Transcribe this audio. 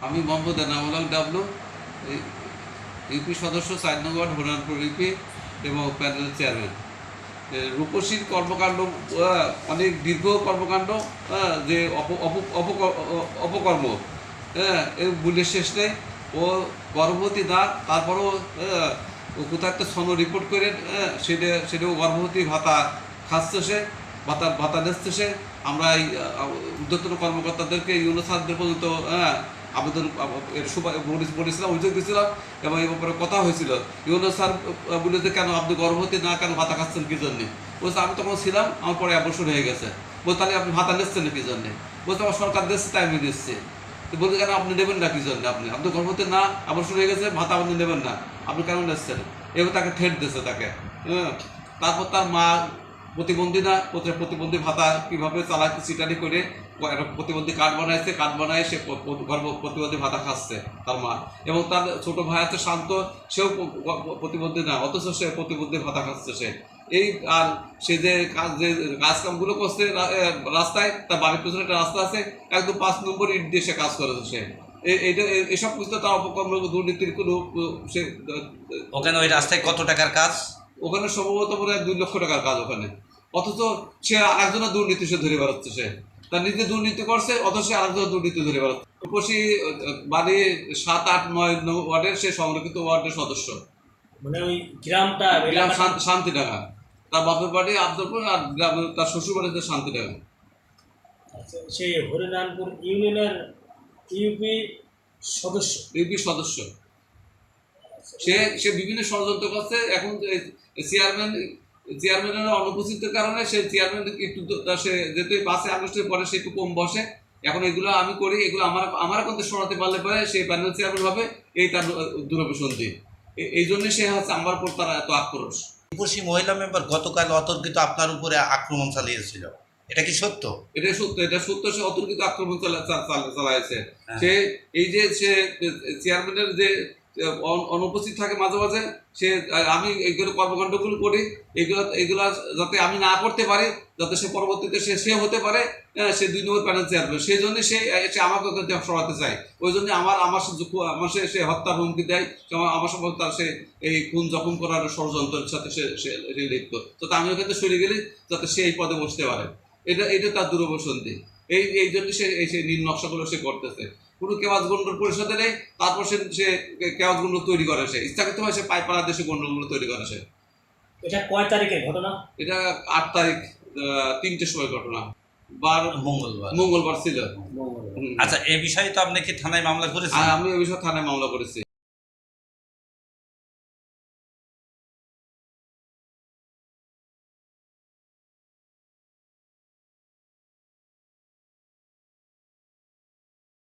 আমি Mohammad Enamul W, UP সদস্য 4 নং ওয়ার্ড হরিনাথপুর ইউপি এবং প্যানেলের চেয়ারম্যান। রূপসীর কর্মকাণ্ড অনেক দীর্ঘ কর্মকাণ্ড, যে অপকর্ম, এর মূল্যের শেষ নেই। ও গর্ভবতী না, তারপরেও কোথাও একটা সন রিপোর্ট করে সেটাও গর্ভবতী ভাতা খাচ্ছে সে, ভাতা নিচ্ছে সে। আমরা এই ঊর্ধ্বতন কর্মকর্তাদেরকে ইউনো স্যারদের পর্যন্ত আবেদন বলেছিলাম, অভিযোগ দিয়েছিলাম এবং এই ব্যাপারে কথা হয়েছিল। ইউনো স্যার বলে যে কেন আপনি গর্ভবতী না, কেন ভাতা খাচ্ছেন কী জন্যে? বলছে আমি তখন ছিলাম, আমার পরে অবসর হয়ে গেছে। বলতে তাহলে আপনি ভাতা নিচ্ছেন না কী জন্যে? বলতে আমার সরকার দিচ্ছে তাই আমি দিচ্ছি। বলতে কেন আপনি নেবেন না কী জন্য? আপনি গর্ভবতী না, অবসর হয়ে গেছে, ভাতা আপনি নেবেন না, আপনি কেন নিচ্ছেন? এবার তাকে থ্রেট দিচ্ছে তাকে। তারপর তার মা প্রতিবন্ধী না, প্রতিবন্ধী ভাতা কীভাবে চালাচ্ছে চিটারি করে একটা প্রতিবন্ধী কার্ড বানায় সে প্রতিবন্ধী ভাতা খাচ্ছে তার মা। এবং তার ছোট ভাই আছে শান্ত, সেও প্রতিবন্ধী না, অথচ সে প্রতিবন্ধী ভাতা খাচ্ছে সে। এই আর সে যে কাজকামগুলো করছে রাস্তায়, তার বাড়ির পেছনে একটা রাস্তা আছে, একদম 5 নম্বর ইট দিয়ে সে কাজ করেছে সে। এসব কিছু তার অপকর্ম, দুর্নীতির কোনো সে। ওখানে ওই রাস্তায় কত টাকার কাজ? ওখানে সম্ভবত মনে হয় 2 লক্ষ টাকার কাজ ওখানে। অথচ সে আরেকজনের দুর্নীতি সে ধরে বেড়াচ্ছে, সে তার নিজে দুর্নীতি করছে, অথচ সে আরেকজনের দুর্নীতি ধরে বেড়াচ্ছে। রূপসী বাড়ি 7, 8, 9 ওয়ার্ডের সে সংরক্ষিত ওয়ার্ডের সদস্য। মানে ওই গ্রামটা শান্তিডাঙ্গা, তার বাপের বাড়ি আব্দুলপুর, আর তার শ্বশুর বাড়িতে শান্তিডাঙ্গা। সেই হরিনাথপুর ইউনিয়নের ইউপি সদস্য। সে বিভিন্ন ষড়যন্ত্র করছে। এখন চেয়ারম্যানের অনুপস্থিতির কারণে সে চেয়ারম্যান একটু সে যেহেতু 5 আগস্টের পরে সে একটু কম বসে। এখন এগুলো আমি করি, এগুলো আমার কিন্তু শোনাতে পারলে পরে সেই প্যানেল চেয়ারম্যান হবে, এই তার দুরভিসন্ধি। এই জন্য সে হচ্ছে আমার উপর তার এত আক্রোশ। রূপসী মহিলা মেম্বার গতকাল অতর্কিত আপনার উপরে আক্রমণ চালিয়েছিল, এটা কি সত্য? এটা সত্য। সে অতর্কিত আক্রমণ চালাইছে। সে এই যে সে চেয়ারম্যানের যে অনুপস্থিত থাকে মাঝে মাঝে, সে আমি এইগুলো কর্মকাণ্ডগুলো করি, এগুলো যাতে আমি না করতে পারি, যাতে সে পরবর্তীতে সে হতে পারে সে 2 নম্বর প্যানেল চেয়ারম্যান। সেই জন্য সে আমাকে সরাতে চায়। ওই জন্য আমার সে হত্যার হুমকি দেয়, আমার সম্পর্কে তার সে এই খুন জখম করার ষড়যন্ত্রের সাথে সে লিপ্ত। যাতে আমি ওখানে সরে গেলে যাতে সে এই পদে বসতে পারে, এটা তার দুরভিসন্ধি। এই জন্য সে নীল নকশাগুলো সে করতেছে। কোনো কেওয়াজ গন্ডল পরিষদে নেই, তারপর সে কেওয়াজ গন্ডল তৈরি করে, সে ইচ্ছাকৃতভাবে সে পাইপাড়া দেশে গন্ডলগুলো তৈরি করে সে। এটা কয় তারিখের ঘটনা? এটা 8 তারিখ 3টের সময় ঘটনা, মঙ্গলবার ছিল। আচ্ছা, এই বিষয়ে তো আপনি কি থানায় মামলা করেছেন? আমি এই বিষয়ে থানায় মামলা করেছি।